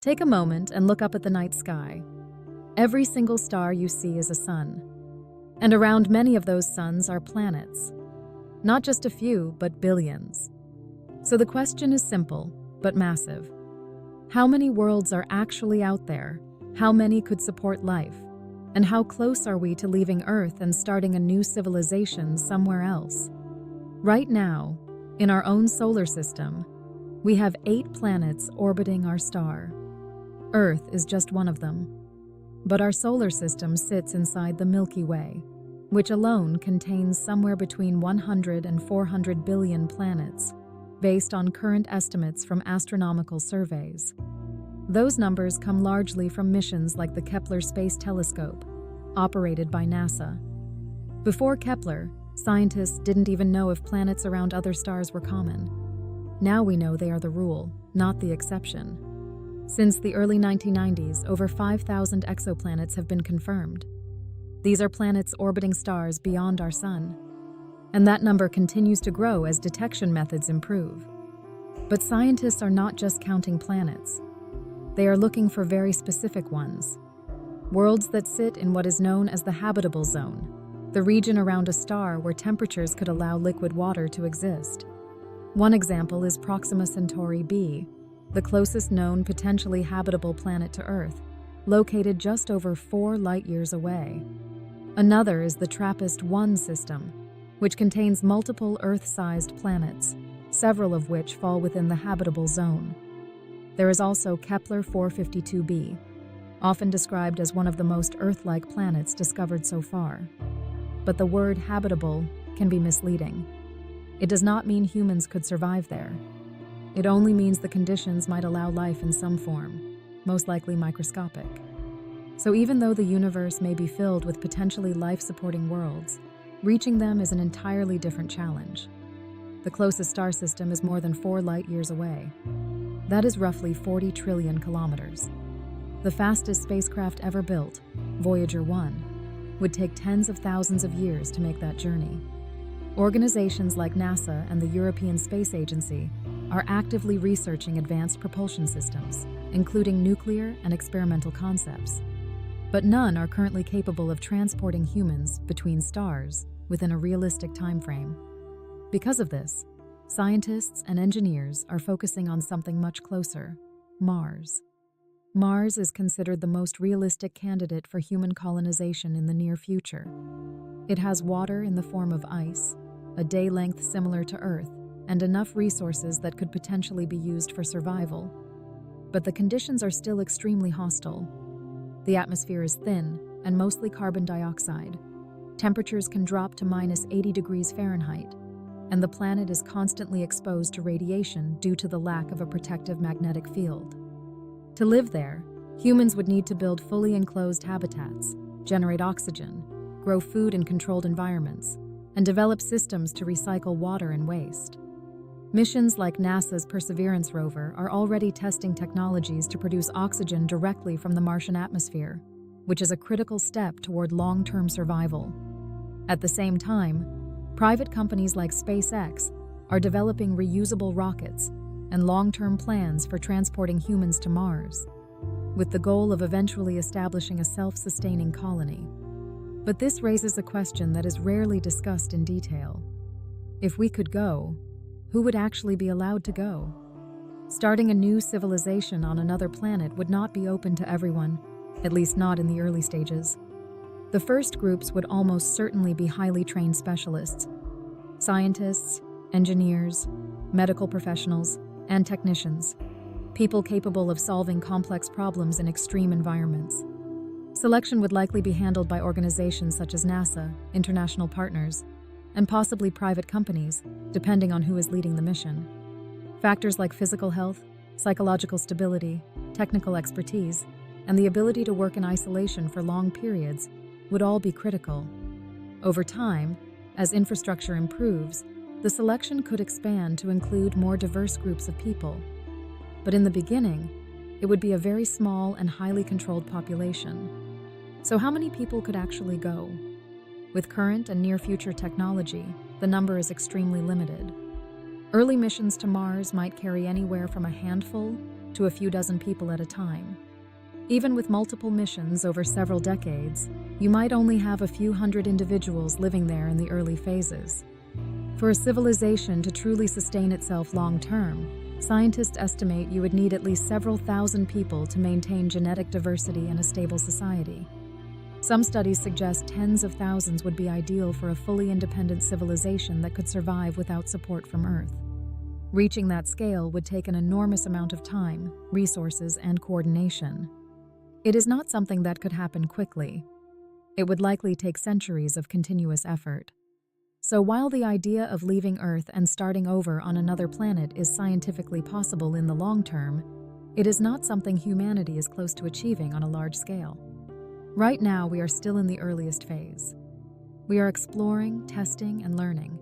Take a moment and look up at the night sky. Every single star you see is a sun. And around many of those suns are planets. Not just a few, but billions. So the question is simple, but massive. How many worlds are actually out there? How many could support life? And how close are we to leaving Earth and starting a new civilization somewhere else? Right now, in our own solar system, we have 8 planets orbiting our star. Earth is just one of them. But our solar system sits inside the Milky Way, which alone contains somewhere between 100 and 400 billion planets, based on current estimates from astronomical surveys. Those numbers come largely from missions like the Kepler Space Telescope, operated by NASA. Before Kepler, scientists didn't even know if planets around other stars were common. Now we know they are the rule, not the exception. Since the early 1990s, over 5,000 exoplanets have been confirmed. These are planets orbiting stars beyond our sun. And that number continues to grow as detection methods improve. But scientists are not just counting planets. They are looking for very specific ones. Worlds that sit in what is known as the habitable zone, the region around a star where temperatures could allow liquid water to exist. One example is Proxima Centauri b, the closest known potentially habitable planet to Earth, located just over 4 light-years away. Another is the TRAPPIST-1 system, which contains multiple Earth-sized planets, several of which fall within the habitable zone. There is also Kepler 452b, often described as one of the most Earth-like planets discovered so far. But the word habitable can be misleading. It does not mean humans could survive there. It only means the conditions might allow life in some form, most likely microscopic. So even though the universe may be filled with potentially life-supporting worlds, reaching them is an entirely different challenge. The closest star system is more than 4 light-years away. That is roughly 40 trillion kilometers. The fastest spacecraft ever built, Voyager 1, would take tens of thousands of years to make that journey. Organizations like NASA and the European Space Agency are actively researching advanced propulsion systems, including nuclear and experimental concepts. But none are currently capable of transporting humans between stars within a realistic time frame. Because of this, scientists and engineers are focusing on something much closer: Mars. Mars is considered the most realistic candidate for human colonization in the near future. It has water in the form of ice, a day length similar to Earth, and enough resources that could potentially be used for survival. But the conditions are still extremely hostile. The atmosphere is thin and mostly carbon dioxide. Temperatures can drop to minus 80 degrees Fahrenheit, and the planet is constantly exposed to radiation due to the lack of a protective magnetic field. To live there, humans would need to build fully enclosed habitats, generate oxygen, grow food in controlled environments, and develop systems to recycle water and waste. Missions like NASA's Perseverance rover are already testing technologies to produce oxygen directly from the Martian atmosphere, which is a critical step toward long-term survival. At the same time, private companies like SpaceX are developing reusable rockets and long-term plans for transporting humans to Mars, with the goal of eventually establishing a self-sustaining colony. But this raises a question that is rarely discussed in detail. If we could go, who would actually be allowed to go? Starting a new civilization on another planet would not be open to everyone, at least not in the early stages. The first groups would almost certainly be highly trained specialists: scientists, engineers, medical professionals, and technicians, people capable of solving complex problems in extreme environments. Selection would likely be handled by organizations such as NASA, international partners, and possibly private companies, depending on who is leading the mission. Factors like physical health, psychological stability, technical expertise, and the ability to work in isolation for long periods would all be critical. Over time, as infrastructure improves, the selection could expand to include more diverse groups of people. But in the beginning, it would be a very small and highly controlled population. So how many people could actually go? With current and near-future technology, the number is extremely limited. Early missions to Mars might carry anywhere from a handful to a few dozen people at a time. Even with multiple missions over several decades, you might only have a few hundred individuals living there in the early phases. For a civilization to truly sustain itself long-term, scientists estimate you would need at least several thousand people to maintain genetic diversity and a stable society. Some studies suggest tens of thousands would be ideal for a fully independent civilization that could survive without support from Earth. Reaching that scale would take an enormous amount of time, resources, and coordination. It is not something that could happen quickly. It would likely take centuries of continuous effort. So while the idea of leaving Earth and starting over on another planet is scientifically possible in the long term, it is not something humanity is close to achieving on a large scale. Right now, we are still in the earliest phase. We are exploring, testing, and learning.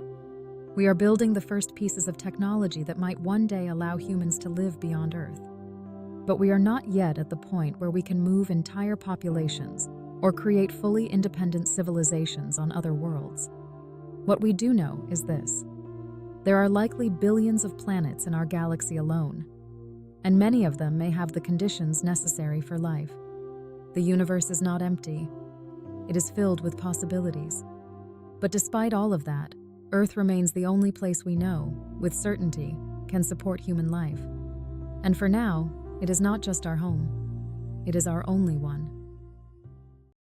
We are building the first pieces of technology that might one day allow humans to live beyond Earth. But we are not yet at the point where we can move entire populations or create fully independent civilizations on other worlds. What we do know is this: there are likely billions of planets in our galaxy alone, and many of them may have the conditions necessary for life. The universe is not empty. It is filled with possibilities. But despite all of that, Earth remains the only place we know, with certainty, can support human life. And for now, it is not just our home. It is our only one.